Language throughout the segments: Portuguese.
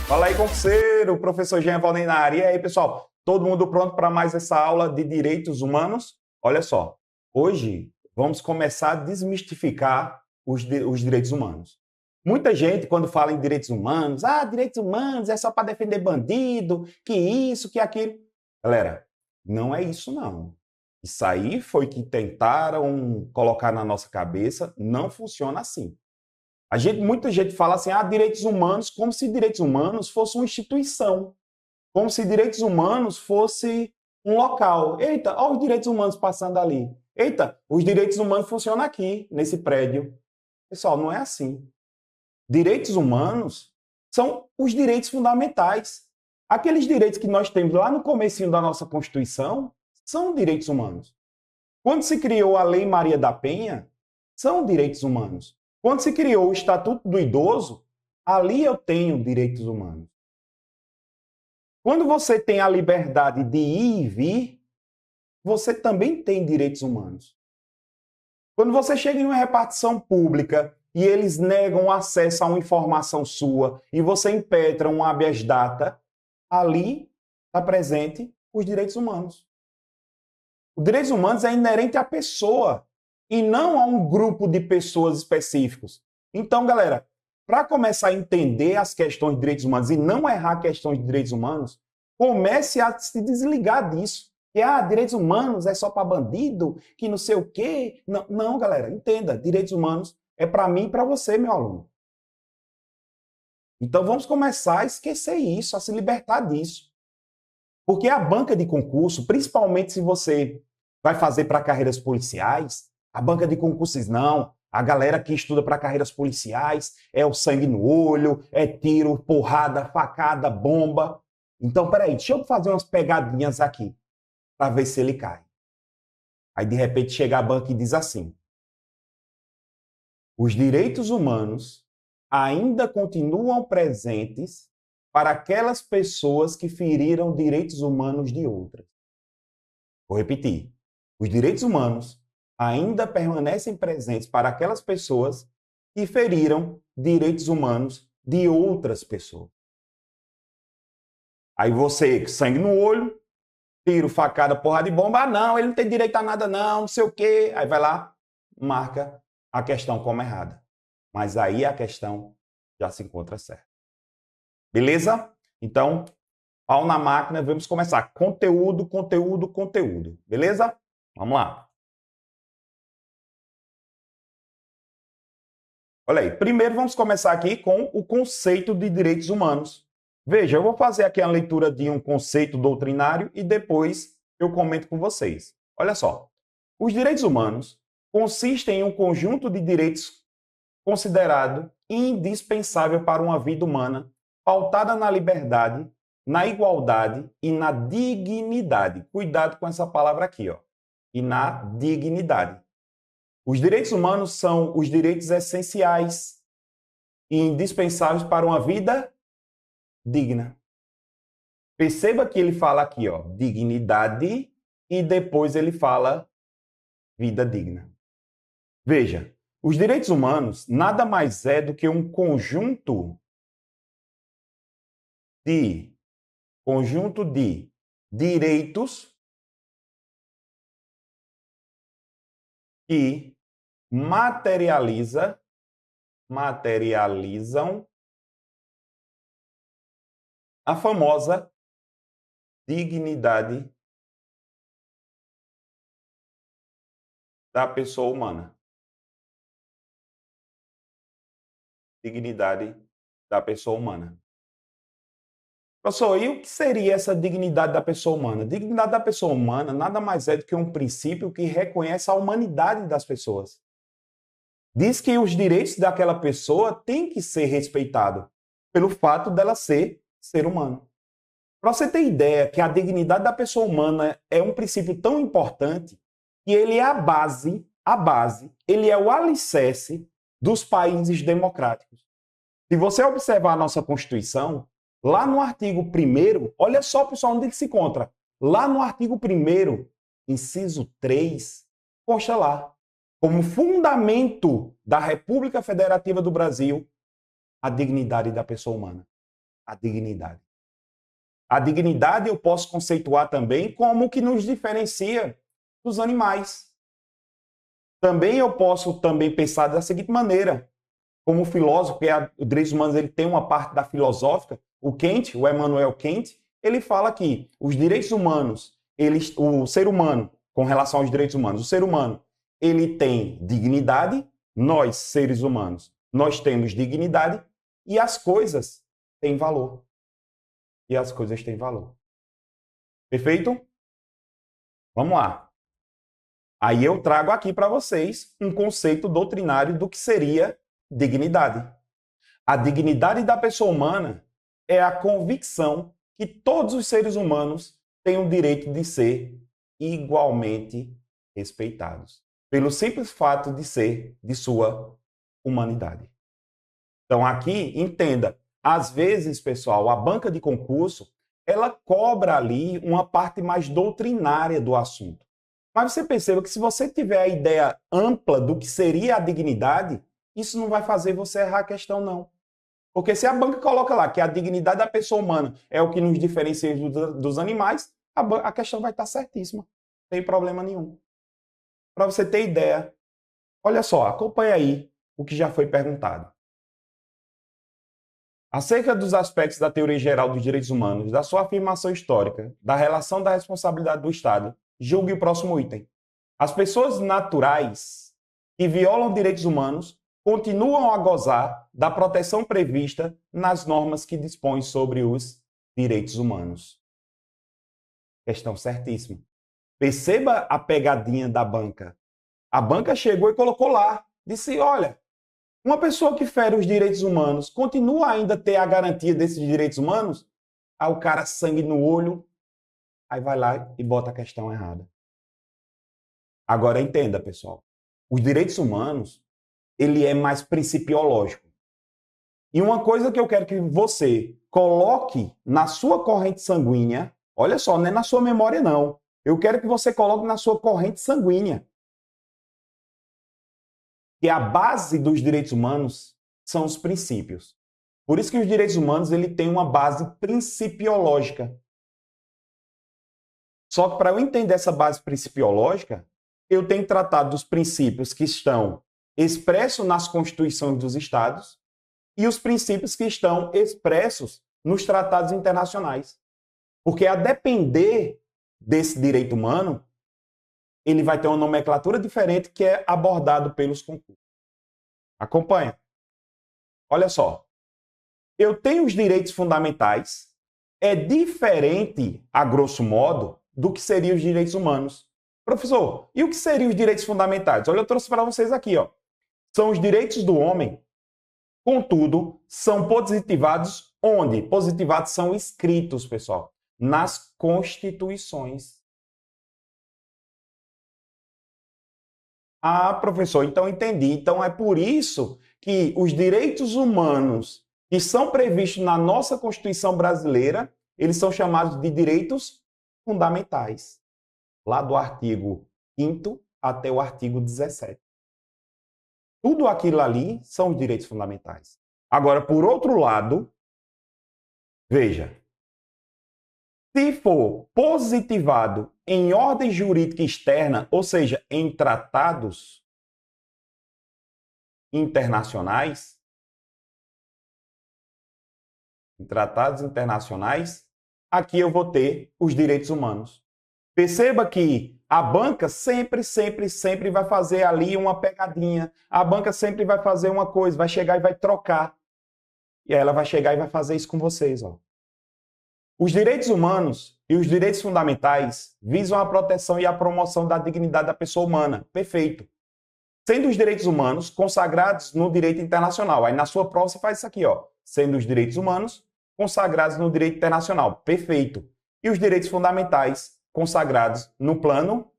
Fala aí, concurseiro, professor Jean Valdem na área. E aí, pessoal, todo mundo pronto para mais essa aula de direitos humanos? Olha só, hoje vamos começar a desmistificar os direitos humanos. Muita gente, quando fala em direitos humanos, direitos humanos é só para defender bandido, que isso, que aquilo. Galera, não é isso não. Isso aí foi que tentaram colocar na nossa cabeça, não funciona assim. Muita gente fala assim, direitos humanos, como se direitos humanos fosse uma instituição, como se direitos humanos fosse um local. Eita, olha os direitos humanos passando ali. Eita, os direitos humanos funcionam aqui, nesse prédio. Pessoal, não é assim. Direitos humanos são os direitos fundamentais. Aqueles direitos que nós temos lá no comecinho da nossa Constituição são direitos humanos. Quando se criou a Lei Maria da Penha, são direitos humanos. Quando se criou o Estatuto do Idoso, ali eu tenho direitos humanos. Quando você tem a liberdade de ir e vir, você também tem direitos humanos. Quando você chega em uma repartição pública e eles negam acesso a uma informação sua e você impetra um habeas data, ali está presente os direitos humanos. Os direitos humanos é inerente à pessoa e não a um grupo de pessoas específicos. Então, galera, para começar a entender as questões de direitos humanos e não errar questões de direitos humanos, comece a se desligar disso. Que, direitos humanos é só para bandido, que não sei o quê. Não, galera, entenda, direitos humanos é para mim e para você, meu aluno. Então, vamos começar a esquecer isso, a se libertar disso. Porque a banca de concurso, principalmente se você vai fazer para carreiras policiais, a banca de concursos não. A galera que estuda para carreiras policiais é o sangue no olho, é tiro, porrada, facada, bomba. Então, peraí, deixa eu fazer umas pegadinhas aqui para ver se ele cai. Aí, de repente, chega a banca e diz assim: os direitos humanos ainda continuam presentes para aquelas pessoas que feriram direitos humanos de outras. Vou repetir. Os direitos humanos ainda permanecem presentes para aquelas pessoas que feriram direitos humanos de outras pessoas. Aí você, sangue no olho, tiro, facada, porrada de bomba, não, ele não tem direito a nada não sei o quê. Aí vai lá, marca a questão como errada. Mas aí a questão já se encontra certa. Beleza? Então, pau na máquina, vamos começar. Conteúdo, conteúdo, conteúdo. Beleza? Vamos lá. Olha aí, primeiro vamos começar aqui com o conceito de direitos humanos. Veja, eu vou fazer aqui a leitura de um conceito doutrinário e depois eu comento com vocês. Olha só, os direitos humanos consistem em um conjunto de direitos considerado indispensável para uma vida humana, pautada na liberdade, na igualdade e na dignidade. Cuidado com essa palavra aqui, ó. E na dignidade. Os direitos humanos são os direitos essenciais e indispensáveis para uma vida digna. Perceba que ele fala aqui, ó, dignidade, e depois ele fala vida digna. Veja, os direitos humanos nada mais é do que um conjunto de direitos que materializam a famosa dignidade da pessoa humana. Dignidade da pessoa humana. Professor, e o que seria essa dignidade da pessoa humana? Dignidade da pessoa humana nada mais é do que um princípio que reconhece a humanidade das pessoas. Diz que os direitos daquela pessoa têm que ser respeitados pelo fato dela ser humano. Para você ter ideia que a dignidade da pessoa humana é um princípio tão importante que ele é a base, ele é o alicerce dos países democráticos. Se você observar a nossa Constituição, Lá no artigo 1º, olha só, pessoal, onde ele se encontra. Lá no artigo 1º, inciso 3, consta lá, como fundamento da República Federativa do Brasil, a dignidade da pessoa humana. A dignidade. A dignidade eu posso conceituar também como o que nos diferencia dos animais. Também eu posso pensar da seguinte maneira, como filósofo, porque os direitos humanos ele tem uma parte da filosófica, o Emmanuel Kant, ele fala que os direitos humanos, o ser humano, com relação aos direitos humanos, o ser humano, ele tem dignidade, nós, seres humanos, nós temos dignidade e as coisas têm valor. E as coisas têm valor. Perfeito? Vamos lá. Aí eu trago aqui para vocês um conceito doutrinário do que seria dignidade. A dignidade da pessoa humana é a convicção que todos os seres humanos têm o direito de ser igualmente respeitados, pelo simples fato de ser de sua humanidade. Então aqui, entenda, às vezes, pessoal, a banca de concurso, ela cobra ali uma parte mais doutrinária do assunto. Mas você perceba que se você tiver a ideia ampla do que seria a dignidade, isso não vai fazer você errar a questão, não. Porque se a banca coloca lá que a dignidade da pessoa humana é o que nos diferencia dos animais, a questão vai estar certíssima. Não tem problema nenhum. Para você ter ideia, olha só, acompanha aí o que já foi perguntado. Acerca dos aspectos da teoria geral dos direitos humanos, da sua afirmação histórica, da relação da responsabilidade do Estado, julgue o próximo item. As pessoas naturais que violam direitos humanos continuam a gozar da proteção prevista nas normas que dispõem sobre os direitos humanos. Questão certíssima. Perceba a pegadinha da banca. A banca chegou e colocou lá, disse, olha, uma pessoa que fere os direitos humanos continua ainda a ter a garantia desses direitos humanos? Aí o cara sangue no olho, aí vai lá e bota a questão errada. Agora entenda, pessoal. Os direitos humanos, ele é mais principiológico. E uma coisa que eu quero que você coloque na sua corrente sanguínea, olha só, não é na sua memória não. Eu quero que você coloque na sua corrente sanguínea. Que a base dos direitos humanos são os princípios. Por isso que os direitos humanos ele tem uma base principiológica. Só que para eu entender essa base principiológica, eu tenho tratado dos princípios que estão expressos nas constituições dos estados e os princípios que estão expressos nos tratados internacionais. Porque a depender desse direito humano, ele vai ter uma nomenclatura diferente que é abordado pelos concursos. Acompanha. Olha só. Eu tenho os direitos fundamentais, é diferente, a grosso modo, do que seriam os direitos humanos. Professor, e o que seriam os direitos fundamentais? Olha, eu trouxe para vocês aqui, ó. São os direitos do homem, contudo, são positivados onde? Positivados são escritos, pessoal, nas constituições. Ah, professor, então entendi. Então é por isso que os direitos humanos que são previstos na nossa Constituição brasileira, eles são chamados de direitos fundamentais, lá do artigo 5º até o artigo 17. Tudo aquilo ali são os direitos fundamentais. Agora, por outro lado, veja, se for positivado em ordem jurídica externa, ou seja, em tratados internacionais, aqui eu vou ter os direitos humanos. Perceba que a banca sempre vai fazer ali uma pegadinha. A banca sempre vai fazer uma coisa, vai chegar e vai trocar. E aí ela vai chegar e vai fazer isso com vocês, ó. Os direitos humanos e os direitos fundamentais visam a proteção e a promoção da dignidade da pessoa humana. Perfeito. Sendo os direitos humanos consagrados no direito internacional. Aí na sua prova você faz isso aqui, ó. Sendo os direitos humanos consagrados no direito internacional. Perfeito. E os direitos fundamentais consagrados no plano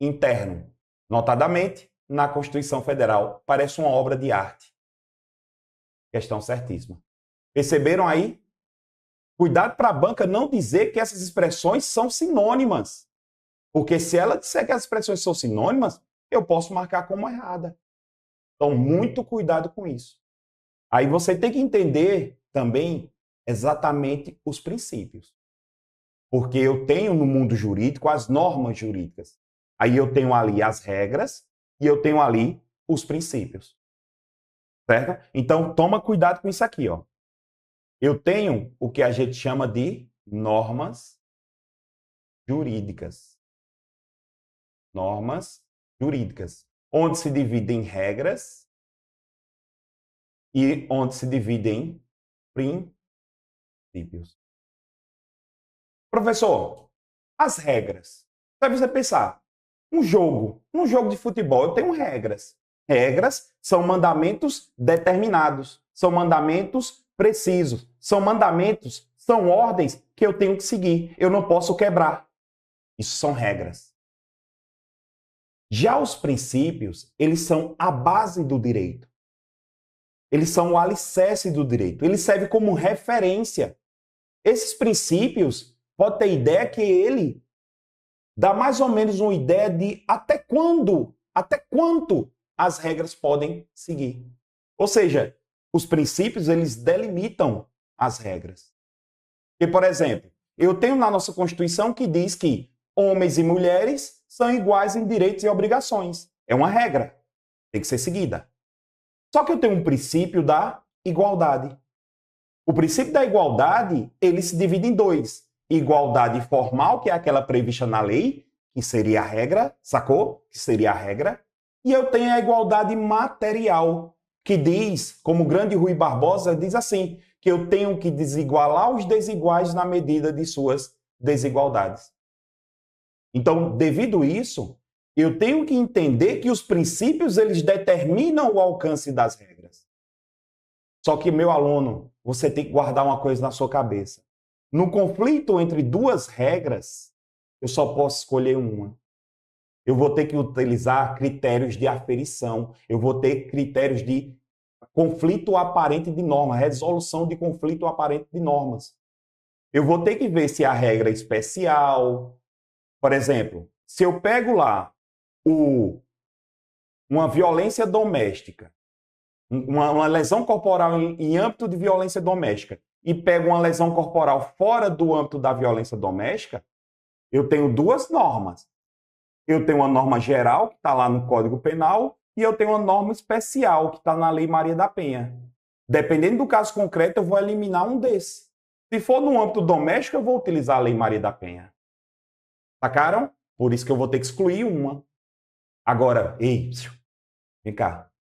interno. Notadamente, na Constituição Federal. Parece uma obra de arte. Questão certíssima. Perceberam aí? Cuidado para a banca não dizer que essas expressões são sinônimas. Porque se ela disser que as expressões são sinônimas, eu posso marcar como errada. Então, muito cuidado com isso. Aí você tem que entender também exatamente os princípios. Porque eu tenho no mundo jurídico as normas jurídicas. Aí eu tenho ali as regras e eu tenho ali os princípios. Certo? Então, toma cuidado com isso aqui, ó. Eu tenho o que a gente chama de normas jurídicas. Normas jurídicas, onde se divide em regras e onde se divide em princípios. Professor, as regras. Para você pensar, um jogo de futebol, eu tenho regras. Regras são mandamentos determinados, são mandamentos precisos, são mandamentos, são ordens que eu tenho que seguir, eu não posso quebrar. Isso são regras. Já os princípios, eles são a base do direito. Eles são o alicerce do direito. Eles servem como referência. Esses princípios, pode ter ideia que ele dá mais ou menos uma ideia de até quanto as regras podem seguir. Ou seja, os princípios, eles delimitam as regras. E, por exemplo, eu tenho na nossa Constituição que diz que homens e mulheres são iguais em direitos e obrigações. É uma regra. Tem que ser seguida. Só que eu tenho um princípio da igualdade. O princípio da igualdade, ele se divide em dois. Igualdade formal, que é aquela prevista na lei, que seria a regra, sacou? Que seria a regra. E eu tenho a igualdade material, que diz, como o grande Rui Barbosa diz assim, que eu tenho que desigualar os desiguais na medida de suas desigualdades. Então, devido a isso, eu tenho que entender que os princípios, eles determinam o alcance das regras. Só que, meu aluno, você tem que guardar uma coisa na sua cabeça. No conflito entre duas regras, eu só posso escolher uma. Eu vou ter que utilizar critérios de aferição, eu vou ter critérios de conflito aparente de norma, resolução de conflito aparente de normas. Eu vou ter que ver se a regra é especial. Por exemplo, se eu pego lá uma violência doméstica, uma lesão corporal em âmbito de violência doméstica, e pego uma lesão corporal fora do âmbito da violência doméstica, eu tenho duas normas. Eu tenho uma norma geral, que está lá no Código Penal, e eu tenho uma norma especial, que está na Lei Maria da Penha. Dependendo do caso concreto, eu vou eliminar um desses. Se for no âmbito doméstico, eu vou utilizar a Lei Maria da Penha. Sacaram? Por isso que eu vou ter que excluir uma. Agora, ei, vem cá.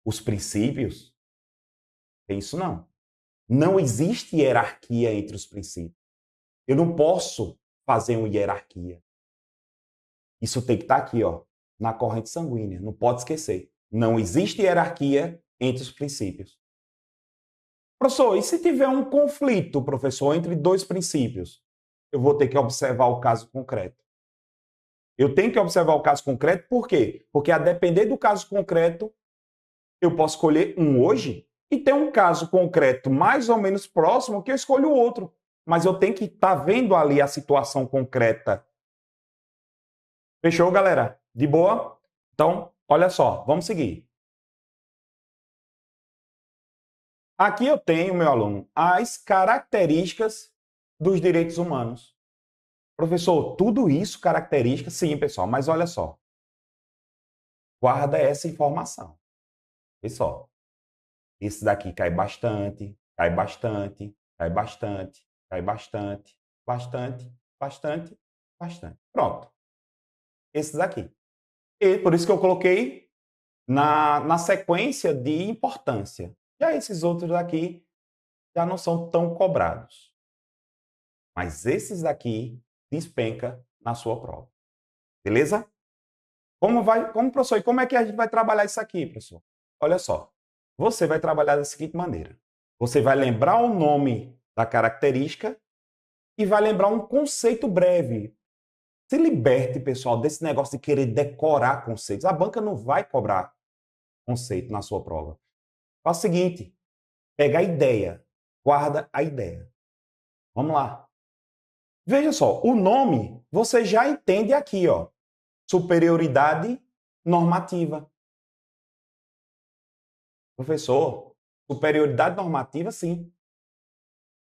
Os princípios, tem isso não. Não existe hierarquia entre os princípios. Eu não posso fazer uma hierarquia. Isso tem que estar aqui, ó, na corrente sanguínea. Não pode esquecer. Não existe hierarquia entre os princípios. Professor, e se tiver um conflito, professor, entre dois princípios? Eu vou ter que observar o caso concreto. Eu tenho que observar o caso concreto, por quê? Porque a depender do caso concreto, eu posso escolher um hoje e ter um caso concreto mais ou menos próximo que eu escolho o outro. Mas eu tenho que estar vendo ali a situação concreta. Fechou, galera? De boa? Então, olha só, vamos seguir. Aqui eu tenho, meu aluno, as características dos direitos humanos. Professor, tudo isso característica? Sim, pessoal, mas olha só. Guarda essa informação. Pessoal, esse daqui cai bastante, cai bastante, cai bastante, cai bastante, bastante, bastante, bastante. Pronto. Esses daqui. E por isso que eu coloquei na sequência de importância. Já esses outros aqui já não são tão cobrados. Mas esses daqui despenca na sua prova. Beleza? Professor, e como é que a gente vai trabalhar isso aqui, professor? Olha só, você vai trabalhar da seguinte maneira. Você vai lembrar o nome da característica e vai lembrar um conceito breve. Se liberte, pessoal, desse negócio de querer decorar conceitos. A banca não vai cobrar conceito na sua prova. Faz o seguinte, pega a ideia, guarda a ideia. Vamos lá. Veja só, o nome você já entende aqui, ó. Superioridade normativa. Professor, superioridade normativa, sim.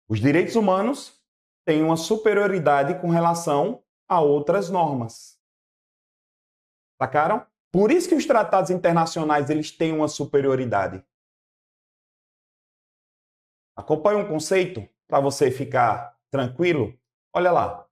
Os direitos humanos têm uma superioridade com relação a outras normas. Sacaram? Por isso que os tratados internacionais eles têm uma superioridade. Acompanha um conceito para você ficar tranquilo? Olha lá.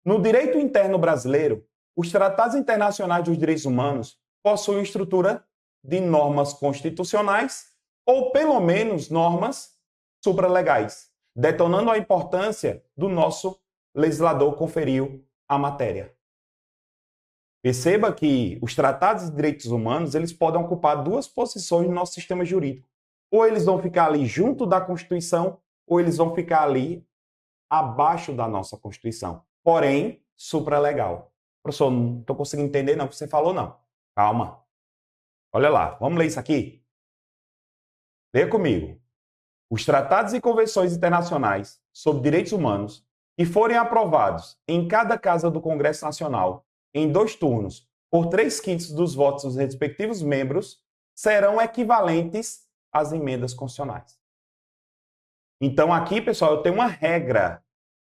No direito interno brasileiro, os tratados internacionais dos direitos humanos possuem estrutura de normas constitucionais ou, pelo menos, normas supralegais, detonando a importância do nosso legislador conferiu à matéria. Perceba que os tratados de direitos humanos eles podem ocupar duas posições no nosso sistema jurídico. Ou eles vão ficar ali junto da Constituição, ou eles vão ficar ali abaixo da nossa Constituição. Porém, supralegal. Professor, não estou conseguindo entender não o que você falou, não. Calma. Olha lá, vamos ler isso aqui? Leia comigo. Os tratados e convenções internacionais sobre direitos humanos que forem aprovados em cada casa do Congresso Nacional em 2 turnos por 3/5 dos votos dos respectivos membros serão equivalentes às emendas constitucionais. Então aqui, pessoal, eu tenho uma regra.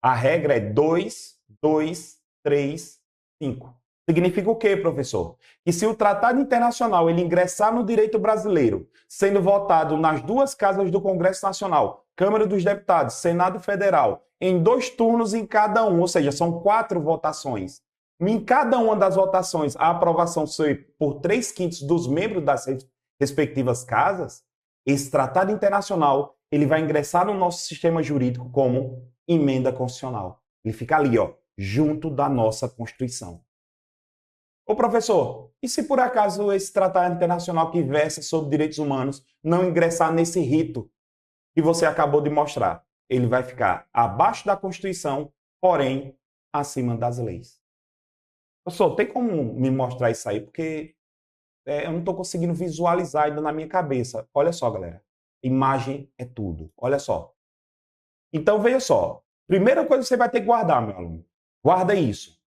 A regra é 2, 2, 3, 5. Significa o quê, professor? Que se o tratado internacional ele ingressar no direito brasileiro, sendo votado nas 2 casas do Congresso Nacional, Câmara dos Deputados, Senado Federal, em 2 turnos em cada um, ou seja, são 4 votações. Em cada uma das votações, a aprovação ser por 3/5 dos membros das respectivas casas, esse tratado internacional ele vai ingressar no nosso sistema jurídico como emenda constitucional. Ele fica ali, ó, junto da nossa Constituição. Ô professor, e se por acaso esse tratado internacional que versa sobre direitos humanos não ingressar nesse rito que você acabou de mostrar? Ele vai ficar abaixo da Constituição, porém acima das leis. Professor, tem como me mostrar isso aí? Porque eu não estou conseguindo visualizar ainda na minha cabeça. Olha só, galera. Imagem é tudo. Olha só. Então, veja só. Primeira coisa que você vai ter que guardar, meu aluno. Guarda isso.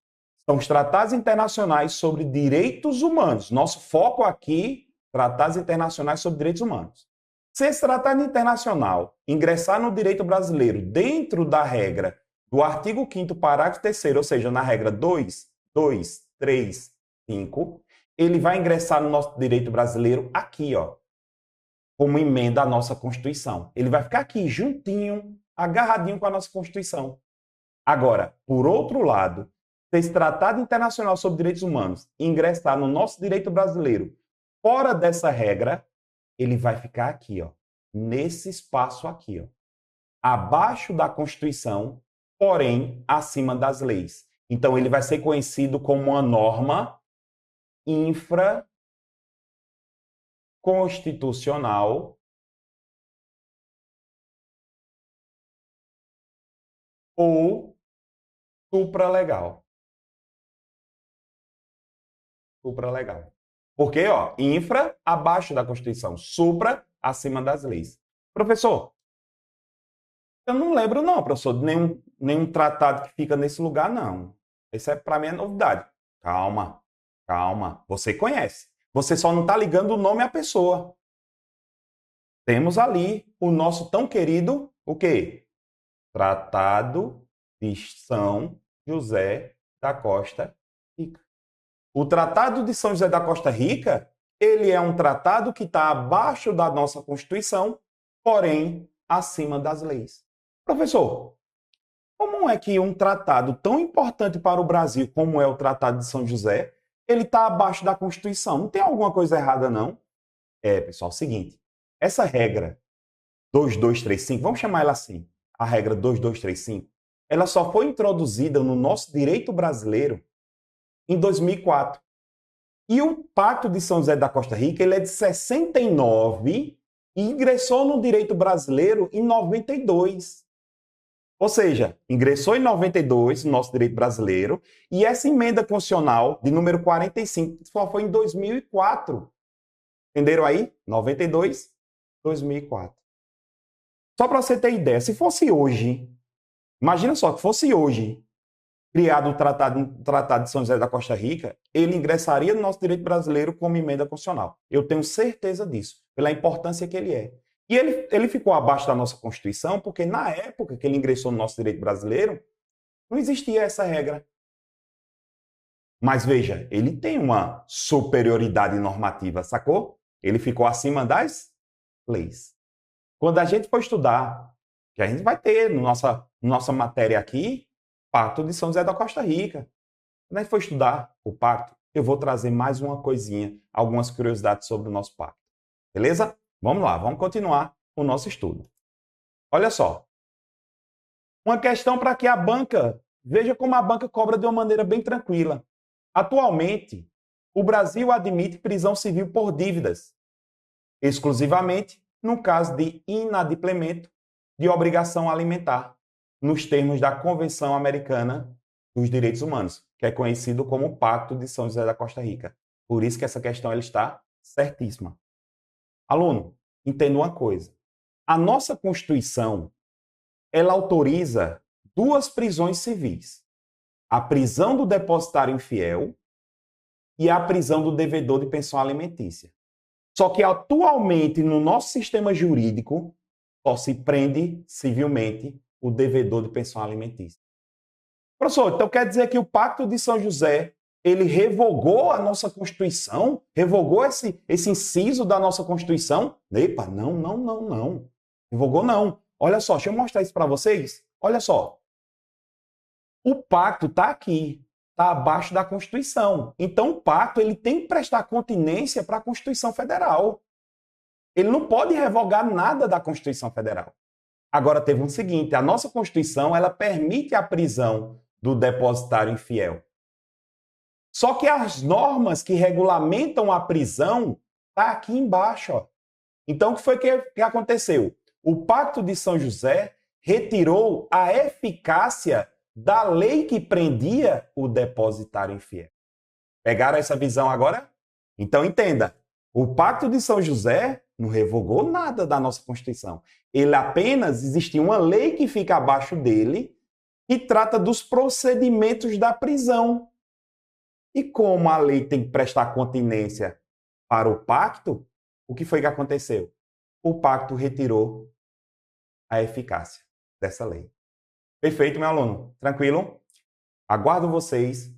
São os tratados internacionais sobre direitos humanos. Nosso foco aqui, tratados internacionais sobre direitos humanos. Se esse tratado internacional ingressar no direito brasileiro dentro da regra do artigo 5º, parágrafo 3º, ou seja, na regra 2, 2, 3, 5, ele vai ingressar no nosso direito brasileiro aqui, ó, como emenda à nossa Constituição. Ele vai ficar aqui, juntinho, agarradinho com a nossa Constituição. Agora, por outro lado, se esse Tratado Internacional sobre Direitos Humanos ingressar no nosso direito brasileiro fora dessa regra, ele vai ficar aqui, ó, nesse espaço aqui, ó, abaixo da Constituição, porém acima das leis. Então, ele vai ser conhecido como uma norma infraconstitucional ou supralegal. Supralegal. Porque, ó, infra, abaixo da Constituição, supra, acima das leis. Professor, eu não lembro não, professor, de nenhum tratado que fica nesse lugar, não. Isso é, para mim, é novidade. Calma, calma. Você conhece. Você só não está ligando o nome à pessoa. Temos ali o nosso tão querido, o quê? Tratado de São José da Costa Rica. O Tratado de São José da Costa Rica, ele é um tratado que está abaixo da nossa Constituição, porém acima das leis. Professor, como é que um tratado tão importante para o Brasil como é o Tratado de São José, ele está abaixo da Constituição? Não tem alguma coisa errada, não? Pessoal, é o seguinte, essa regra 2235, vamos chamar ela assim, a regra 2235, ela só foi introduzida no nosso direito brasileiro em 2004. E o Pacto de São José da Costa Rica ele é de 69 e ingressou no direito brasileiro em 92. Ou seja, ingressou em 92 no nosso direito brasileiro e essa emenda constitucional de número 45 só foi em 2004. Entenderam aí? 92, 2004. Só para você ter ideia, se fosse hoje, Imagina só que fosse hoje criado o Tratado de São José da Costa Rica, ele ingressaria no nosso direito brasileiro como emenda constitucional. Eu tenho certeza disso, pela importância que ele é. E ele ficou abaixo da nossa Constituição porque na época que ele ingressou no nosso direito brasileiro, não existia essa regra. Mas veja, ele tem uma superioridade normativa, sacou? Ele ficou acima das leis. Quando a gente for estudar, que a gente vai ter nossa matéria aqui, Pacto de São José da Costa Rica. Quando a gente for estudar o pacto, eu vou trazer mais uma coisinha, algumas curiosidades sobre o nosso pacto. Beleza? Vamos lá, vamos continuar o nosso estudo. Olha só. Uma questão para que a banca, veja como a banca cobra de uma maneira bem tranquila. Atualmente, o Brasil admite prisão civil por dívidas, exclusivamente no caso de inadimplemento de obrigação alimentar, nos termos da Convenção Americana dos Direitos Humanos, que é conhecido como Pacto de São José da Costa Rica. Por isso que essa questão ela está certíssima. Aluno, entenda uma coisa. A nossa Constituição, ela autoriza duas prisões civis. A prisão do depositário infiel e a prisão do devedor de pensão alimentícia. Só que atualmente, no nosso sistema jurídico, só se prende civilmente o devedor de pensão alimentícia. Professor, então quer dizer que o Pacto de São José, ele revogou a nossa Constituição? Revogou esse inciso da nossa Constituição? Epa, não. Revogou não. Olha só, deixa eu mostrar isso para vocês. Olha só. O pacto está aqui, está abaixo da Constituição. Então o pacto ele tem que prestar continência para a Constituição Federal. Ele não pode revogar nada da Constituição Federal. Agora teve um seguinte, a nossa Constituição ela permite a prisão do depositário infiel. Só que as normas que regulamentam a prisão tá aqui embaixo, ó. Então o que foi que aconteceu? O Pacto de São José retirou a eficácia da lei que prendia o depositário infiel. Pegaram essa visão agora? Então entenda, o Pacto de São José não revogou nada da nossa Constituição. Ele apenas existia uma lei que fica abaixo dele que trata dos procedimentos da prisão. E como a lei tem que prestar continência para o pacto, o que foi que aconteceu? O pacto retirou a eficácia dessa lei. Perfeito, meu aluno? Tranquilo? Aguardo vocês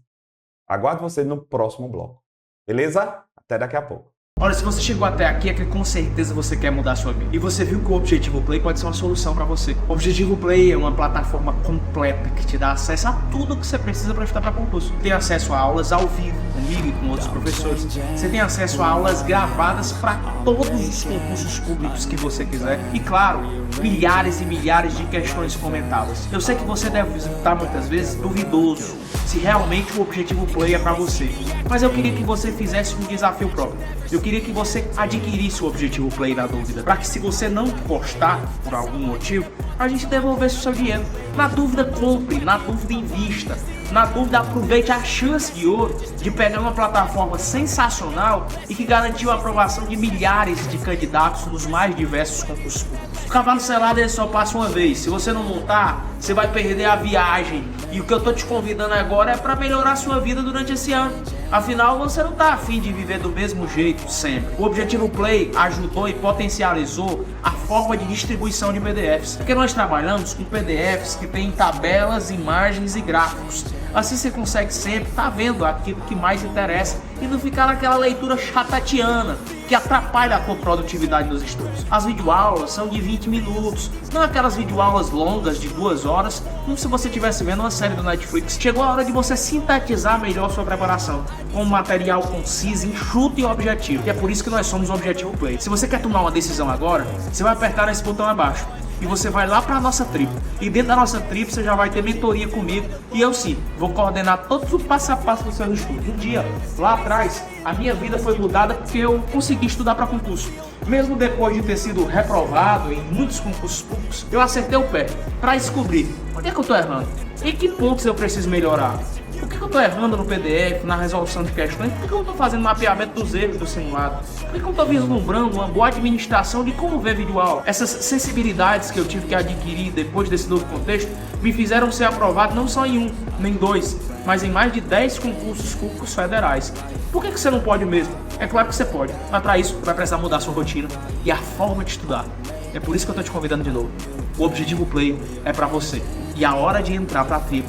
no próximo bloco. Beleza? Até daqui a pouco. Olha, se você chegou até aqui é que com certeza você quer mudar a sua vida. E você viu que o Objetivo Play pode ser uma solução para você. O Objetivo Play é uma plataforma completa que te dá acesso a tudo que você precisa para estudar para concurso. Tem acesso a aulas ao vivo, comigo e com outros professores. Você tem acesso a aulas gravadas para todos os concursos públicos que você quiser. E claro, milhares e milhares de questões comentadas. Eu sei que você deve estar muitas vezes duvidoso se realmente o Objetivo Play é para você. Mas eu queria que você fizesse um desafio próprio. Eu queria que você adquirisse o Objetivo Play na dúvida, para que se você não gostar por algum motivo, a gente devolvesse o seu dinheiro. Na dúvida, compre, na dúvida, invista. Na dúvida, aproveite a chance de ouro de pegar uma plataforma sensacional e que garantiu a aprovação de milhares de candidatos nos mais diversos concursos públicos. O cavalo selado ele só passa uma vez. Se você não montar, você vai perder a viagem. E o que eu tô te convidando agora é para melhorar a sua vida durante esse ano. Afinal, você não tá afim de viver do mesmo jeito sempre. O Objetivo Play ajudou e potencializou a forma de distribuição de PDFs. Porque nós trabalhamos com PDFs que tem tabelas, imagens e gráficos. Assim você consegue sempre estar vendo aquilo que mais interessa e não ficar naquela leitura chatatiana que atrapalha a tua produtividade nos estudos. As videoaulas são de 20 minutos, não aquelas videoaulas longas de 2 horas, como se você estivesse vendo uma série do Netflix. Chegou a hora de você sintetizar melhor sua preparação, com um material conciso, enxuto e objetivo. E é por isso que nós somos o Objetivo Play. Se você quer tomar uma decisão agora, você vai apertar nesse botão abaixo. E você vai lá para a nossa tribo. E dentro da nossa tribo você já vai ter mentoria comigo. E eu sim, vou coordenar todos os passo a passo dos seus estudos. Um dia, lá atrás, a minha vida foi mudada porque eu consegui estudar para concurso. Mesmo depois de ter sido reprovado em muitos concursos públicos, eu acertei o pé para descobrir onde é que eu estou errando. Em que pontos eu preciso melhorar. O que eu eu estou errando no PDF, na resolução de questões? Por que eu não estou fazendo mapeamento dos erros do simulado? Por que eu não estou vislumbrando uma boa administração de como ver vídeo aula? Essas sensibilidades que eu tive que adquirir depois desse novo contexto me fizeram ser aprovado não só em um, nem dois, mas em mais de 10 concursos públicos federais. Por que você não pode mesmo? É claro que você pode, mas para isso vai precisar mudar a sua rotina e a forma de estudar. É por isso que eu estou te convidando de novo. O Objetivo Play é para você e a hora de entrar para a tribo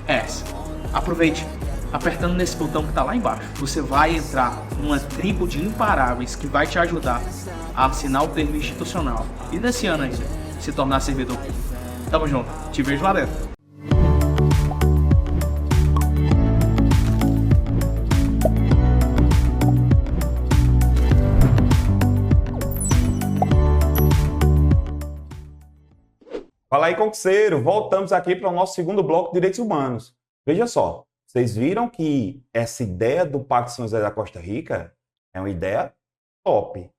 é essa. Aproveite, apertando nesse botão que está lá embaixo. Você vai entrar numa tribo de imparáveis que vai te ajudar a assinar o termo institucional e nesse ano ainda se tornar servidor. Tamo junto, te vejo lá dentro. Fala aí, concurseiro! Voltamos aqui para o nosso segundo bloco de Direitos Humanos. Veja só, vocês viram que essa ideia do Pacto São José da Costa Rica é uma ideia top.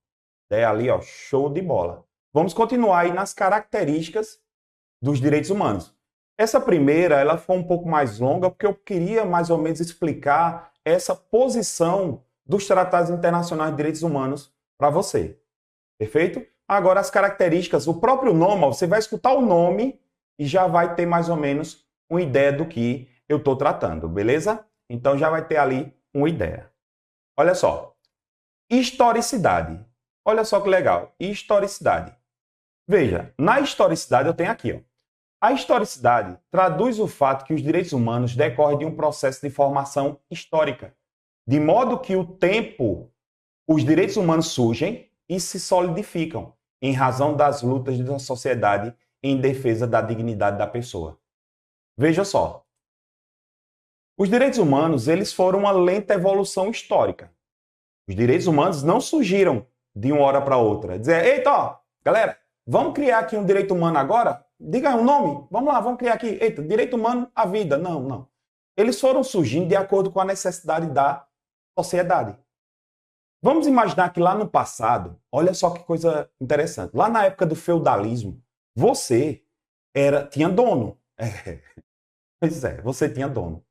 Ideia ali, ó, show de bola. Vamos continuar aí nas características dos direitos humanos. Essa primeira, ela foi um pouco mais longa, porque eu queria mais ou menos explicar essa posição dos tratados internacionais de direitos humanos para você. Perfeito? Agora, as características, o próprio nome, você vai escutar o nome e já vai ter mais ou menos uma ideia do que eu estou tratando, beleza? Então, já vai ter ali uma ideia. Olha só. Historicidade. Olha só que legal. Historicidade. Veja, na historicidade eu tenho aqui, ó. A historicidade traduz o fato que os direitos humanos decorrem de um processo de formação histórica, de modo que o tempo, os direitos humanos surgem e se solidificam, em razão das lutas da sociedade em defesa da dignidade da pessoa. Veja só. Os direitos humanos, eles foram uma lenta evolução histórica. Os direitos humanos não surgiram de uma hora para outra. Dizer, eita, ó, galera, vamos criar aqui um direito humano agora? Diga aí um nome. Vamos lá, vamos criar aqui. Eita, direito humano à vida. Não, não. Eles foram surgindo de acordo com a necessidade da sociedade. Vamos imaginar que lá no passado, olha só que coisa interessante, lá na época do feudalismo, você tinha dono. Pois é, você tinha dono.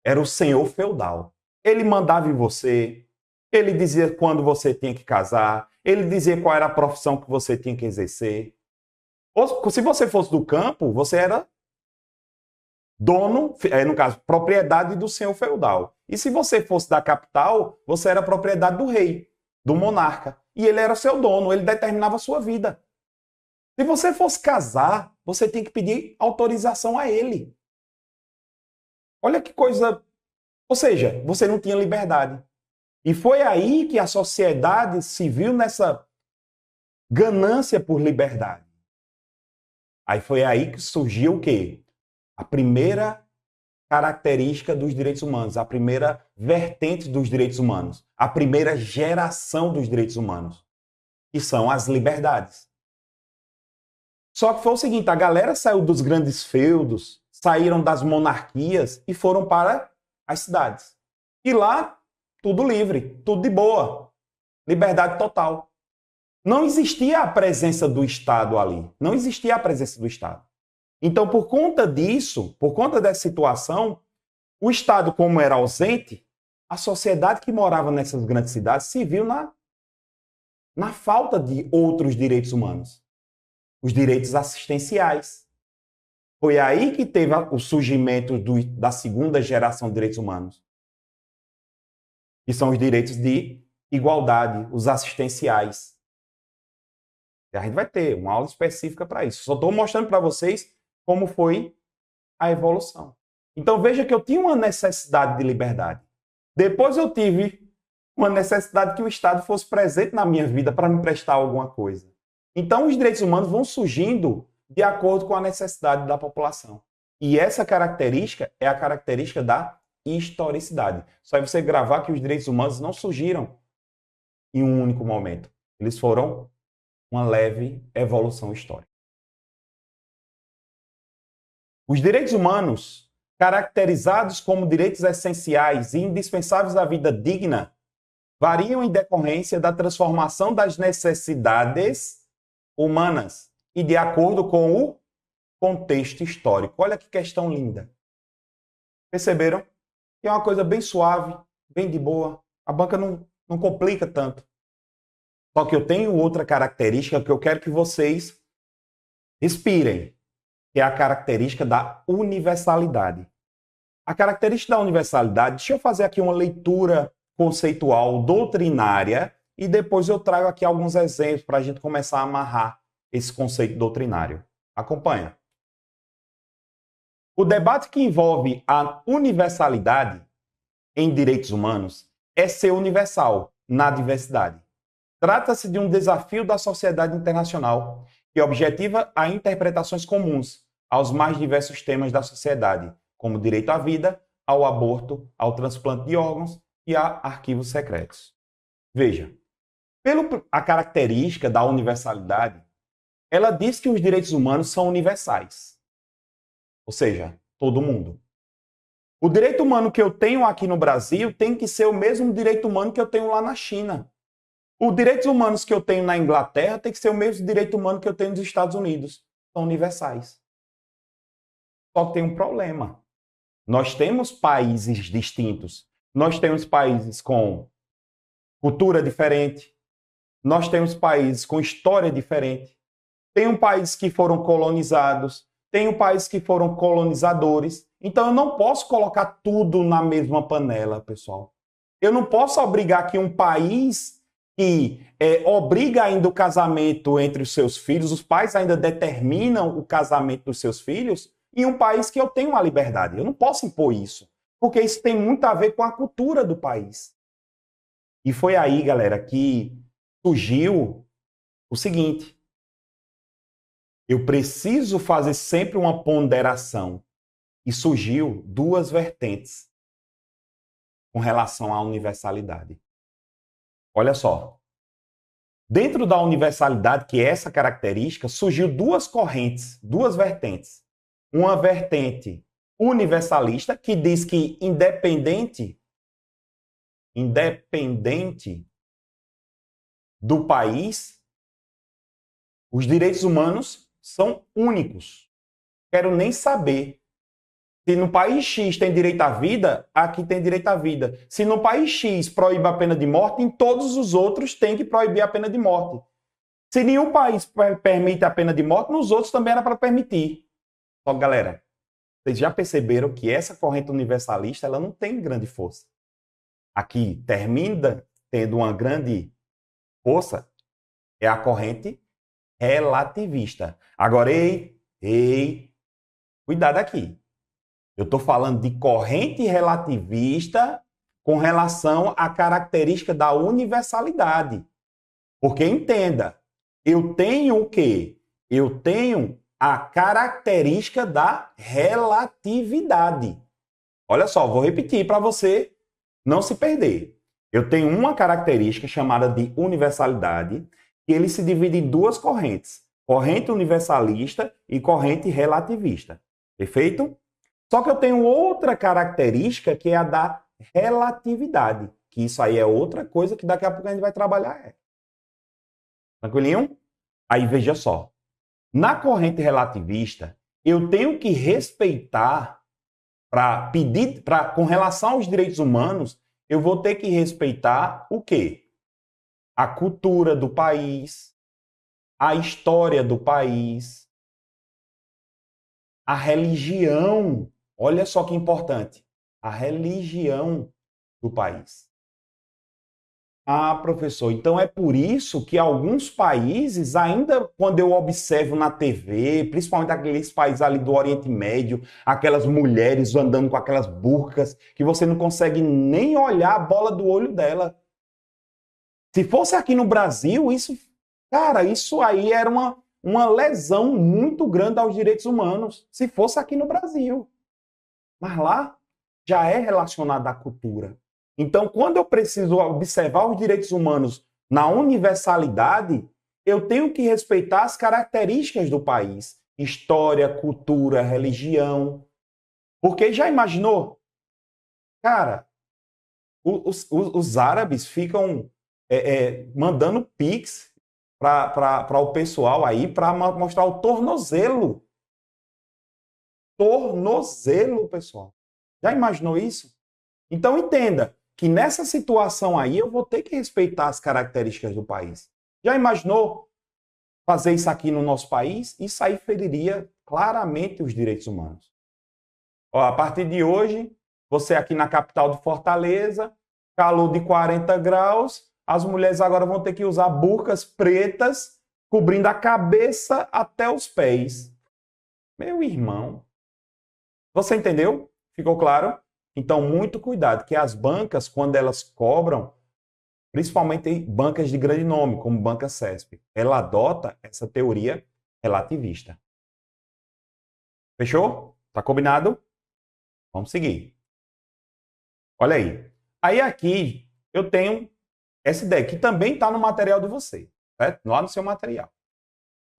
Era o senhor feudal. Ele mandava em você, ele dizia quando você tinha que casar, ele dizia qual era a profissão que você tinha que exercer. Ou, se você fosse do campo, você era dono, no caso, propriedade do senhor feudal. E se você fosse da capital, você era propriedade do rei, do monarca. E ele era seu dono, ele determinava a sua vida. Se você fosse casar, você tem que pedir autorização a ele. Olha que coisa... Ou seja, você não tinha liberdade. E foi aí que a sociedade se viu nessa ganância por liberdade. Aí foi aí que surgiu o quê? A primeira característica dos direitos humanos, a primeira vertente dos direitos humanos, a primeira geração dos direitos humanos, que são as liberdades. Só que foi o seguinte, a galera saiu dos grandes feudos, saíram das monarquias e foram para as cidades. E lá, tudo livre, tudo de boa, liberdade total. Não existia a presença do Estado ali, não existia a presença do Estado. Então, por conta disso, por conta dessa situação, o Estado, como era ausente, a sociedade que morava nessas grandes cidades se viu na falta de outros direitos humanos. Os direitos assistenciais. Foi aí que teve o surgimento da segunda geração de direitos humanos, que são os direitos de igualdade, os assistenciais. E a gente vai ter uma aula específica para isso. Só estou mostrando para vocês como foi a evolução. Então veja que eu tinha uma necessidade de liberdade. Depois eu tive uma necessidade que o Estado fosse presente na minha vida para me prestar alguma coisa. Então os direitos humanos vão surgindo de acordo com a necessidade da população. E essa característica é a característica da historicidade. Só é você gravar que os direitos humanos não surgiram em um único momento. Eles foram uma leve evolução histórica. Os direitos humanos, caracterizados como direitos essenciais e indispensáveis à vida digna, variam em decorrência da transformação das necessidades humanas e de acordo com o contexto histórico. Olha que questão linda. Perceberam? que é uma coisa bem suave, bem de boa. A banca não complica tanto. Só que eu tenho outra característica que eu quero que vocês respirem, que é a característica da universalidade. A característica da universalidade, deixa eu fazer aqui uma leitura conceitual, doutrinária, e depois eu trago aqui alguns exemplos para a gente começar a amarrar esse conceito doutrinário. Acompanha. O debate que envolve a universalidade em direitos humanos é ser universal na diversidade. Trata-se de um desafio da sociedade internacional que objetiva a interpretações comuns aos mais diversos temas da sociedade, como o direito à vida, ao aborto, ao transplante de órgãos e a arquivos secretos. Veja, a característica da universalidade, ela diz que os direitos humanos são universais. Ou seja, todo mundo. O direito humano que eu tenho aqui no Brasil tem que ser o mesmo direito humano que eu tenho lá na China. Os direitos humanos que eu tenho na Inglaterra tem que ser o mesmo direito humano que eu tenho nos Estados Unidos. São universais. Só que tem um problema. Nós temos países distintos. Nós temos países com cultura diferente. Nós temos países com história diferente. Tem um país que foram colonizados. Tem um país que foram colonizadores. Então eu não posso colocar tudo na mesma panela, pessoal. Eu não posso obrigar que um país que obriga ainda o casamento entre os seus filhos, os pais ainda determinam o casamento dos seus filhos, em um país que eu tenho uma liberdade. Eu não posso impor isso, porque isso tem muito a ver com a cultura do país. E foi aí, galera, que surgiu o seguinte: eu preciso fazer sempre uma ponderação. E surgiu duas vertentes com relação à universalidade. Olha só. Dentro da universalidade, que é essa característica, surgiu duas correntes, duas vertentes. Uma vertente universalista, que diz que independente do país, os direitos humanos são únicos. Quero nem saber. Se no país X tem direito à vida, aqui tem direito à vida. Se no país X proíbe a pena de morte, em todos os outros tem que proibir a pena de morte. Se nenhum país permite a pena de morte, nos outros também era para permitir. Só que, galera, vocês já perceberam que essa corrente universalista ela não tem grande força. Aqui termina tendo uma grande força é a corrente relativista. Agora, cuidado aqui. Eu estou falando de corrente relativista com relação à característica da universalidade. Porque, entenda, eu tenho o quê? Eu tenho a característica da relatividade. Olha só, vou repetir para você não se perder. Eu tenho uma característica chamada de universalidade, que ele se divide em duas correntes. Corrente universalista e corrente relativista. Perfeito? Só que eu tenho outra característica que é a da relatividade, que isso aí é outra coisa que daqui a pouco a gente vai trabalhar. Tranquilinho? Aí veja só. Na corrente relativista, eu tenho que respeitar com relação aos direitos humanos, eu vou ter que respeitar o quê? A cultura do país, a história do país, a religião. Olha só que importante. A religião do país. Ah, professor, então é por isso que alguns países, ainda quando eu observo na TV, principalmente aqueles países ali do Oriente Médio, aquelas mulheres andando com aquelas burcas, que você não consegue nem olhar a bola do olho dela. Se fosse aqui no Brasil, isso aí era uma lesão muito grande aos direitos humanos, se fosse aqui no Brasil. Mas lá já é relacionado à cultura. Então, quando eu preciso observar os direitos humanos na universalidade, eu tenho que respeitar as características do país. História, cultura, religião. Porque já imaginou? Cara, os árabes ficam mandando pix para o pessoal aí para mostrar o tornozelo. Tornozelo, pessoal. Já imaginou isso? Então entenda que nessa situação aí eu vou ter que respeitar as características do país. Já imaginou fazer isso aqui no nosso país? Isso aí feriria claramente os direitos humanos. Ó, a partir de hoje, você aqui na capital de Fortaleza, calor de 40 graus, as mulheres agora vão ter que usar burcas pretas, cobrindo a cabeça até os pés. Meu irmão. Você entendeu? Ficou claro? Então, muito cuidado, que as bancas, quando elas cobram, principalmente bancas de grande nome, como Banca CESP, ela adota essa teoria relativista. Fechou? Tá combinado? Vamos seguir. Olha aí. Aí aqui eu tenho essa ideia, que também está no material de você, certo? Lá no seu material.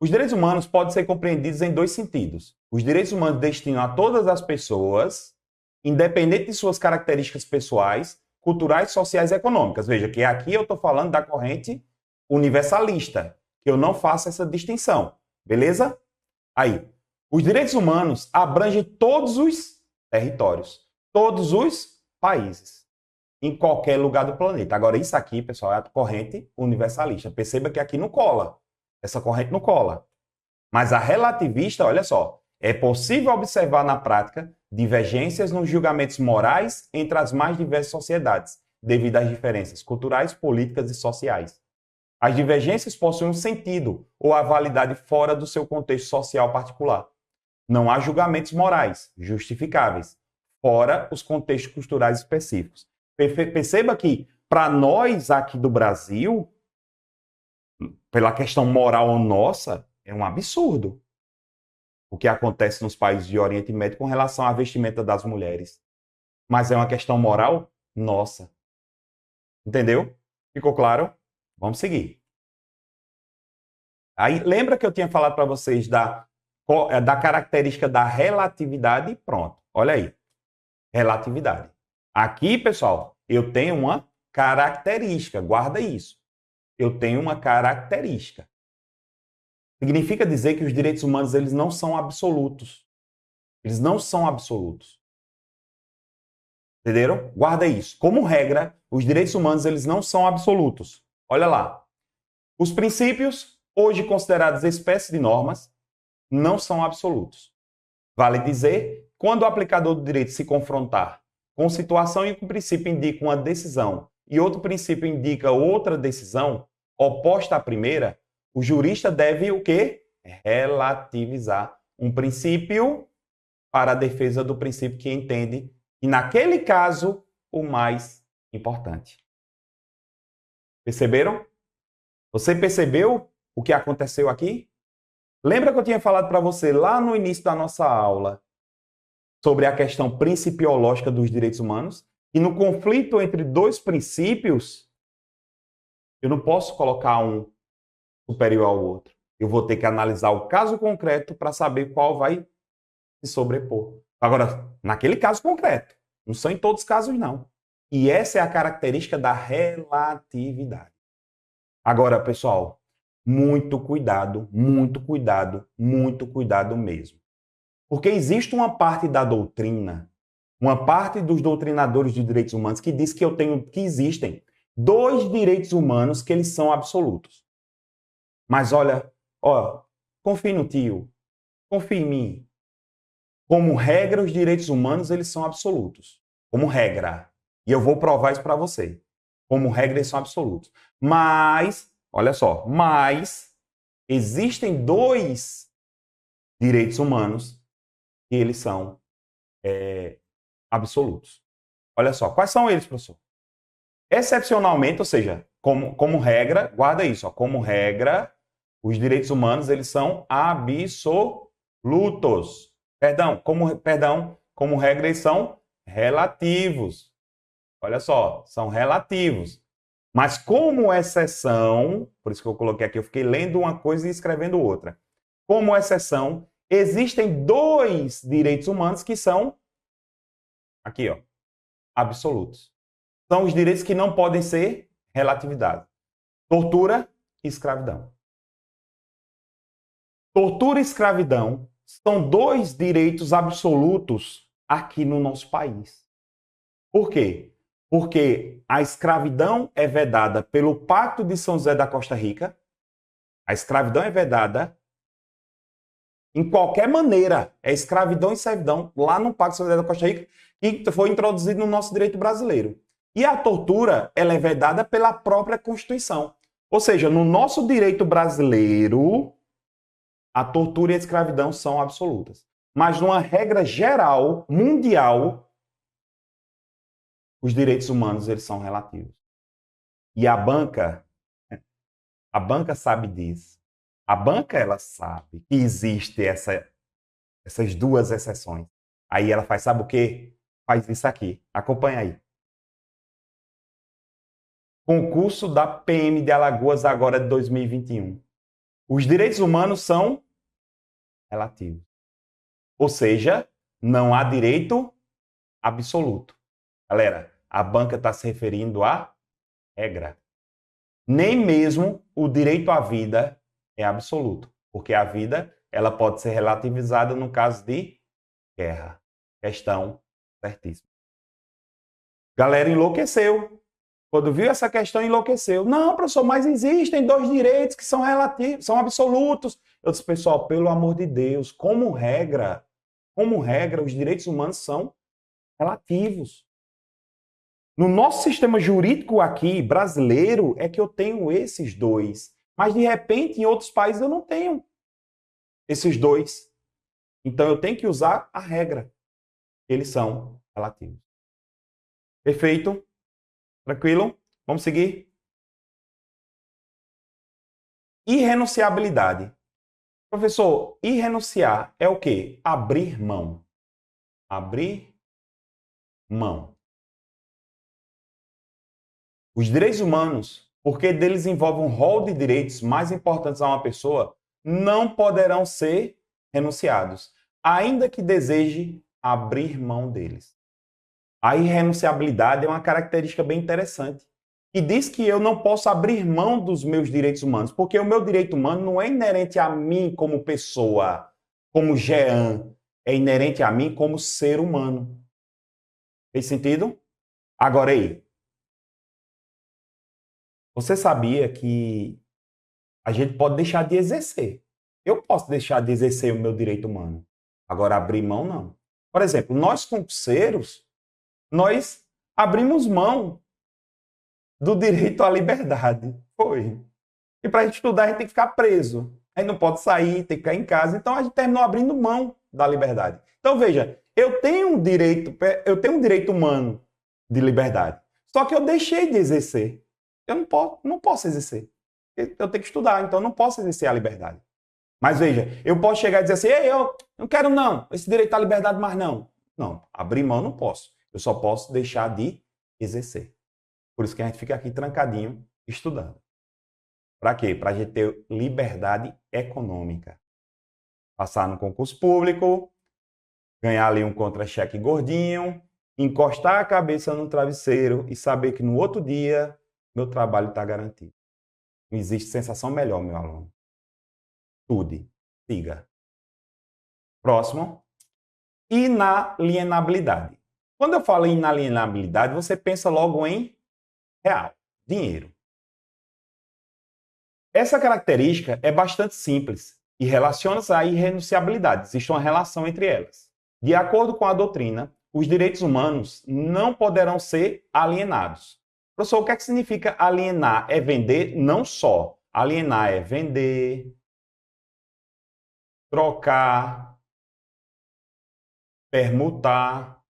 Os direitos humanos podem ser compreendidos em dois sentidos. Os direitos humanos destinam a todas as pessoas, independente de suas características pessoais, culturais, sociais e econômicas. Veja que aqui eu estou falando da corrente universalista, que eu não faço essa distinção. Beleza? Aí, os direitos humanos abrangem todos os territórios, todos os países, em qualquer lugar do planeta. Agora, isso aqui, pessoal, é a corrente universalista. Perceba que aqui não cola. Essa corrente não cola. Mas a relativista, olha só, é possível observar na prática divergências nos julgamentos morais entre as mais diversas sociedades, devido às diferenças culturais, políticas e sociais. As divergências possuem um sentido ou a validade fora do seu contexto social particular. Não há julgamentos morais justificáveis, fora os contextos culturais específicos. Perceba que, para nós aqui do Brasil, pela questão moral nossa, é um absurdo o que acontece nos países de Oriente Médio com relação à vestimenta das mulheres. Mas é uma questão moral nossa. Entendeu? Ficou claro? Vamos seguir. Aí, lembra que eu tinha falado para vocês da característica da relatividade? Pronto, olha aí. Relatividade. Aqui, pessoal, eu tenho uma característica, guarda isso. Eu tenho uma característica. Significa dizer que os direitos humanos eles não são absolutos. Eles não são absolutos. Entenderam? Guarda isso. Como regra, os direitos humanos eles não são absolutos. Olha lá. Os princípios, hoje considerados espécies de normas, não são absolutos. Vale dizer, quando o aplicador do direito se confrontar com situação em que um princípio indica uma decisão e outro princípio indica outra decisão oposta à primeira, o jurista deve o quê? Relativizar um princípio para a defesa do princípio que entende, e naquele caso, o mais importante. Perceberam? Você percebeu o que aconteceu aqui? Lembra que eu tinha falado para você lá no início da nossa aula sobre a questão principiológica dos direitos humanos? E no conflito entre dois princípios, eu não posso colocar um superior ao outro. Eu vou ter que analisar o caso concreto para saber qual vai se sobrepor. Agora, naquele caso concreto, não são em todos os casos, não. E essa é a característica da relatividade. Agora, pessoal, muito cuidado, muito cuidado, muito cuidado mesmo. Porque existe uma parte da doutrina, uma parte dos doutrinadores de direitos humanos que diz que existem dois direitos humanos que eles são absolutos. Mas olha, confie no tio, confie em mim. Como regra, os direitos humanos eles são absolutos. Como regra. E eu vou provar isso para você. Como regra, eles são absolutos. Mas, olha só, existem dois direitos humanos que eles são absolutos. Olha só, quais são eles, professor? Excepcionalmente, ou seja, como regra, guarda isso, como regra, os direitos humanos eles são absolutos. Como regra, eles são relativos. Olha só, são relativos. Mas como exceção, por isso que eu coloquei aqui, eu fiquei lendo uma coisa e escrevendo outra. Como exceção, existem dois direitos humanos que são, aqui, absolutos. São os direitos que não podem ser relativizados. Tortura e escravidão. Tortura e escravidão são dois direitos absolutos aqui no nosso país. Por quê? Porque a escravidão é vedada pelo Pacto de São José da Costa Rica. A escravidão é vedada em qualquer maneira. É escravidão e servidão lá no Pacto de São José da Costa Rica, que foi introduzido no nosso direito brasileiro. E a tortura, ela é vedada pela própria Constituição. Ou seja, no nosso direito brasileiro, a tortura e a escravidão são absolutas. Mas numa regra geral, mundial, os direitos humanos eles são relativos. E a banca sabe disso. A banca ela sabe que existe essas duas exceções. Aí ela faz, sabe o quê? Faz isso aqui. Acompanha aí. Concurso da PM de Alagoas agora de 2021. Os direitos humanos são relativos. Ou seja, não há direito absoluto. Galera, a banca está se referindo à regra. Nem mesmo o direito à vida é absoluto, porque a vida ela pode ser relativizada no caso de guerra. Questão certíssima. Galera enlouqueceu. Quando viu essa questão, enlouqueceu. Não, professor, mas existem dois direitos que são relativos, são absolutos. Eu disse, pessoal, pelo amor de Deus, como regra, os direitos humanos são relativos. No nosso sistema jurídico aqui, brasileiro, é que eu tenho esses dois. Mas, de repente, em outros países eu não tenho esses dois. Então, eu tenho que usar a regra. Eles são relativos. Perfeito? Tranquilo? Vamos seguir? Irrenunciabilidade. Professor, irrenunciar é o quê? Abrir mão. Abrir mão. Os direitos humanos, porque deles envolvem um rol de direitos mais importantes a uma pessoa, não poderão ser renunciados, ainda que deseje abrir mão deles. A irrenunciabilidade é uma característica bem interessante, que diz que eu não posso abrir mão dos meus direitos humanos, porque o meu direito humano não é inerente a mim como pessoa, como Jean, é inerente a mim como ser humano. Fez sentido? Agora aí, você sabia que a gente pode deixar de exercer? Eu posso deixar de exercer o meu direito humano. Agora, abrir mão, não. Por exemplo, nós concurseiros, nós abrimos mão do direito à liberdade. Foi. E para a gente estudar, a gente tem que ficar preso. A gente não pode sair, tem que ficar em casa. Então, a gente terminou abrindo mão da liberdade. Então, veja, eu tenho um direito humano de liberdade. Só que eu deixei de exercer. Eu não posso exercer. Eu tenho que estudar, então eu não posso exercer a liberdade. Mas veja, eu posso chegar e dizer assim, ei, eu não quero não, esse direito à liberdade mais não. Não, abrir mão não posso. Eu só posso deixar de exercer. Por isso que a gente fica aqui trancadinho, estudando. Para quê? Para a gente ter liberdade econômica. Passar no concurso público, ganhar ali um contra-cheque gordinho, encostar a cabeça no travesseiro e saber que no outro dia meu trabalho está garantido. Não existe sensação melhor, meu aluno. Estude. Siga. Próximo. Inalienabilidade. Quando eu falo em inalienabilidade, você pensa logo em real, dinheiro. Essa característica é bastante simples e relaciona-se à irrenunciabilidade. Existe uma relação entre elas. De acordo com a doutrina, os direitos humanos não poderão ser alienados. Professor, o que é que significa alienar? É vender? Não só. Alienar é vender, trocar, permutar,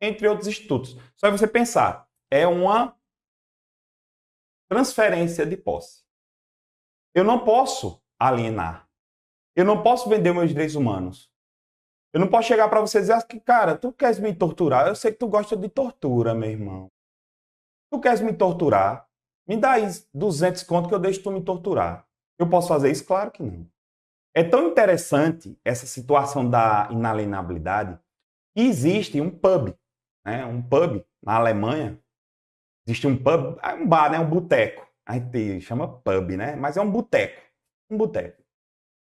entre outros institutos. Só você pensar, é uma transferência de posse. Eu não posso alienar. Eu não posso vender meus direitos humanos. Eu não posso chegar para você e dizer que, cara, tu queres me torturar? Eu sei que tu gosta de tortura, meu irmão. Tu queres me torturar? Me dá aí 200 conto que eu deixo tu me torturar. Eu posso fazer isso? Claro que não. É tão interessante essa situação da inalienabilidade que existe um pub, né? Um pub na Alemanha. Existe um pub, um bar, né? Um boteco. A gente chama pub, né? Mas é um boteco. Um boteco.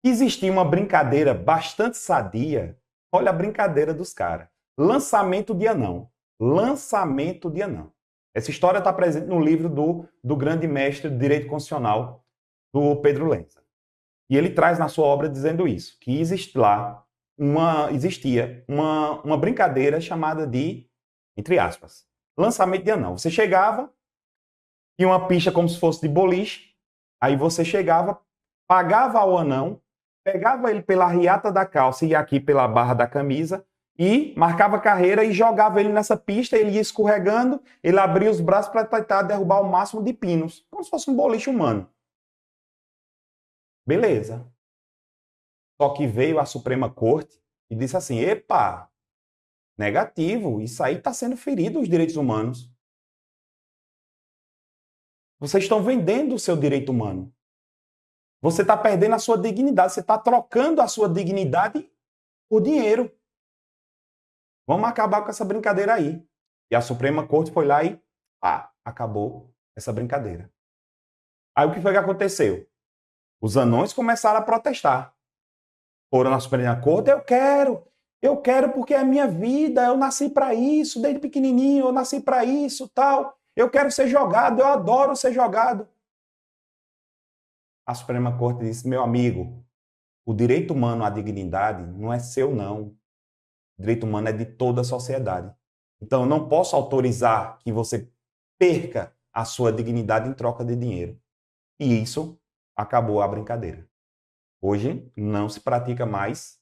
Existia uma brincadeira bastante sadia. Olha a brincadeira dos caras. Lançamento de anão. Lançamento de anão. Essa história está presente no livro do grande mestre de Direito Constitucional, do Pedro Lenza. E ele traz na sua obra dizendo isso, que existia uma brincadeira chamada de, entre aspas, lançamento de anão. Você chegava, tinha uma pista como se fosse de boliche, aí você chegava, pagava ao anão, pegava ele pela riata da calça e aqui pela barra da camisa, e marcava carreira e jogava ele nessa pista, ele ia escorregando, ele abria os braços para tentar derrubar o máximo de pinos, como se fosse um boliche humano. Beleza. Só que veio a Suprema Corte e disse assim, epa, negativo, isso aí está sendo ferido os direitos humanos. Vocês estão vendendo o seu direito humano. Você está perdendo a sua dignidade, você está trocando a sua dignidade por dinheiro. Vamos acabar com essa brincadeira aí. E a Suprema Corte foi lá e acabou essa brincadeira. Aí o que foi que aconteceu? Os anões começaram a protestar. Foram na Suprema Corte, eu quero porque é a minha vida, eu nasci para isso, desde pequenininho, eu nasci para isso, tal. Eu quero ser jogado, eu adoro ser jogado. A Suprema Corte disse, meu amigo, o direito humano à dignidade não é seu, não. O direito humano é de toda a sociedade. Então, eu não posso autorizar que você perca a sua dignidade em troca de dinheiro. E isso acabou a brincadeira. Hoje, não se pratica mais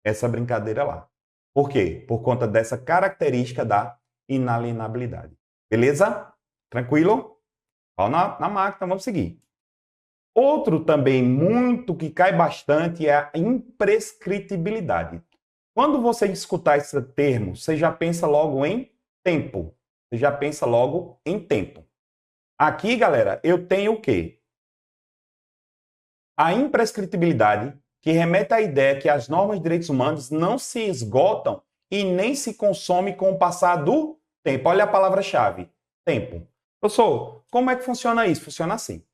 essa brincadeira lá. Por quê? Por conta dessa característica da inalienabilidade. Beleza? Tranquilo? Ó, na máquina, vamos seguir. Outro também muito que cai bastante é a imprescritibilidade. Quando você escutar esse termo, você já pensa logo em tempo. Você já pensa logo em tempo. Aqui, galera, eu tenho o quê? A imprescritibilidade, que remete à ideia que as normas de direitos humanos não se esgotam e nem se consomem com o passar do tempo. Olha a palavra-chave, tempo. Professor, como é que funciona isso? Funciona assim.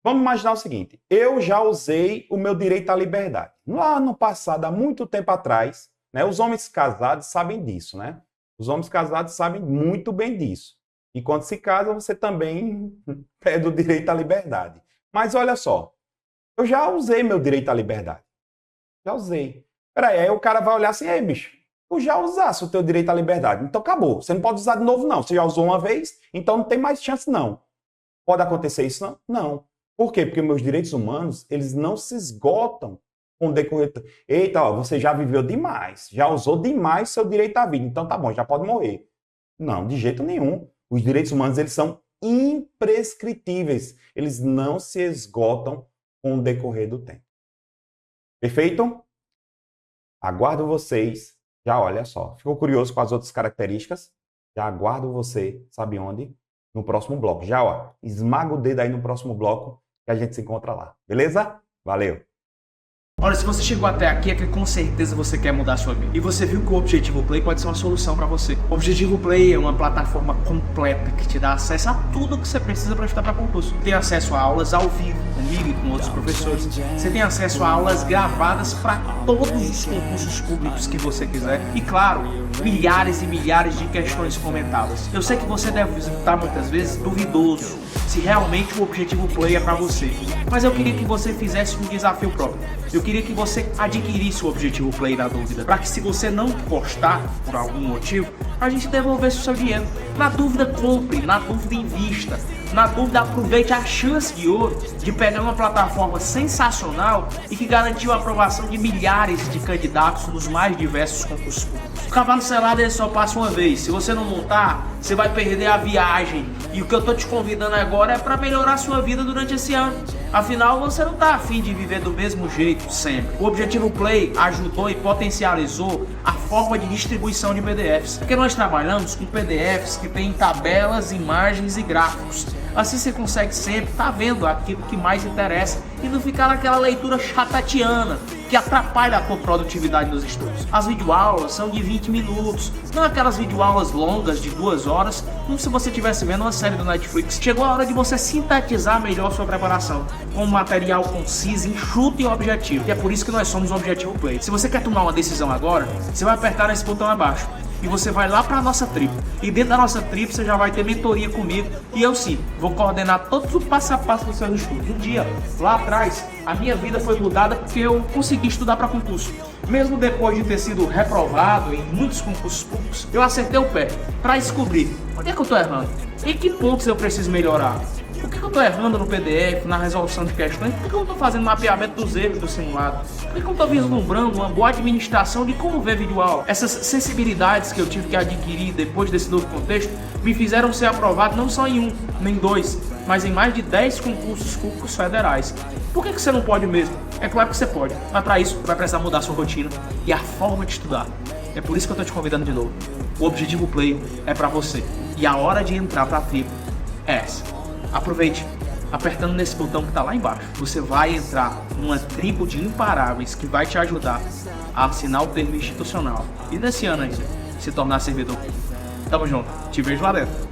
Vamos imaginar o seguinte, eu já usei o meu direito à liberdade. Lá no passado, há muito tempo atrás, né, os homens casados sabem disso, né? Os homens casados sabem muito bem disso. E quando se casa, você também perde o direito à liberdade. Mas olha só, eu já usei meu direito à liberdade. Já usei. Peraí, aí o cara vai olhar assim, ei, bicho, tu já usasse o teu direito à liberdade. Então acabou. Você não pode usar de novo, não. Você já usou uma vez, então não tem mais chance, não. Pode acontecer isso, não? Não. Por quê? Porque meus direitos humanos, eles não se esgotam com o decorrer. Eita, ó, você já viveu demais. Já usou demais seu direito à vida. Então tá bom, já pode morrer. Não, de jeito nenhum. Os direitos humanos, eles são imprescritíveis. Eles não se esgotam com o decorrer do tempo. Perfeito? Aguardo vocês. Já olha só. Ficou curioso com as outras características? Já aguardo você, sabe onde? No próximo bloco. Já, ó, esmaga o dedo aí no próximo bloco que a gente se encontra lá. Beleza? Valeu! Olha, se você chegou até aqui é que com certeza você quer mudar a sua vida. E você viu que o Objetivo Play pode ser uma solução para você. O Objetivo Play é uma plataforma completa que te dá acesso a tudo que você precisa para estudar para concurso. Tem acesso a aulas ao vivo, comigo e com outros professores. Você tem acesso a aulas gravadas para todos os concursos públicos que você quiser. E claro, milhares e milhares de questões comentadas. Eu sei que você deve estar muitas vezes duvidoso se realmente o Objetivo Play é para você. Mas eu queria que você fizesse um desafio próprio. Eu queria que você adquirisse o Objetivo Play na dúvida, para que se você não gostar por algum motivo, a gente devolvesse o seu dinheiro. Na dúvida, compre, na dúvida, invista. Na dúvida, aproveite a chance de ouro de pegar uma plataforma sensacional e que garantiu a aprovação de milhares de candidatos nos mais diversos concursos públicos. O cavalo selado ele só passa uma vez. Se você não montar, você vai perder a viagem. E o que eu tô te convidando agora é para melhorar a sua vida durante esse ano. Afinal, você não tá afim de viver do mesmo jeito sempre. O Objetivo Play ajudou e potencializou a forma de distribuição de PDFs. Porque nós trabalhamos com PDFs que tem tabelas, imagens e gráficos. Assim você consegue sempre estar vendo aquilo que mais interessa e não ficar naquela leitura chatatiana que atrapalha a tua produtividade nos estudos. As videoaulas são de 20 minutos, não aquelas videoaulas longas de 2 horas, como se você estivesse vendo uma série do Netflix. Chegou a hora de você sintetizar melhor sua preparação, com um material conciso, enxuto e objetivo. E é por isso que nós somos o Objetivo Play. Se você quer tomar uma decisão agora, você vai apertar nesse botão abaixo. e você vai lá para a nossa tribo. E dentro da nossa tribo você já vai ter mentoria comigo e eu sim vou coordenar todo o passo a passo dos seus estudos. Um dia, lá atrás, a minha vida foi mudada porque eu consegui estudar para concurso. Mesmo depois de ter sido reprovado em muitos concursos públicos, eu acertei o pé para descobrir onde é que eu estou errando, em que pontos eu preciso melhorar. Por que eu estou errando no PDF, na resolução de questões? Por que eu não estou fazendo mapeamento dos erros do simulado? Por que eu não estou vislumbrando uma boa administração de como ver vídeo aula? Essas sensibilidades que eu tive que adquirir depois desse novo contexto me fizeram ser aprovado não só em um, nem dois, mas em mais de 10 concursos públicos federais. Por que você não pode mesmo? É claro que você pode, mas para isso vai precisar mudar a sua rotina e a forma de estudar. É por isso que eu estou te convidando de novo. O Objetivo Play é para você e a hora de entrar para a tribo é essa. Aproveite, apertando nesse botão que está lá embaixo. Você vai entrar numa tribo de imparáveis que vai te ajudar a assinar o termo institucional e nesse ano ainda se tornar servidor. Tamo junto, te vejo lá dentro.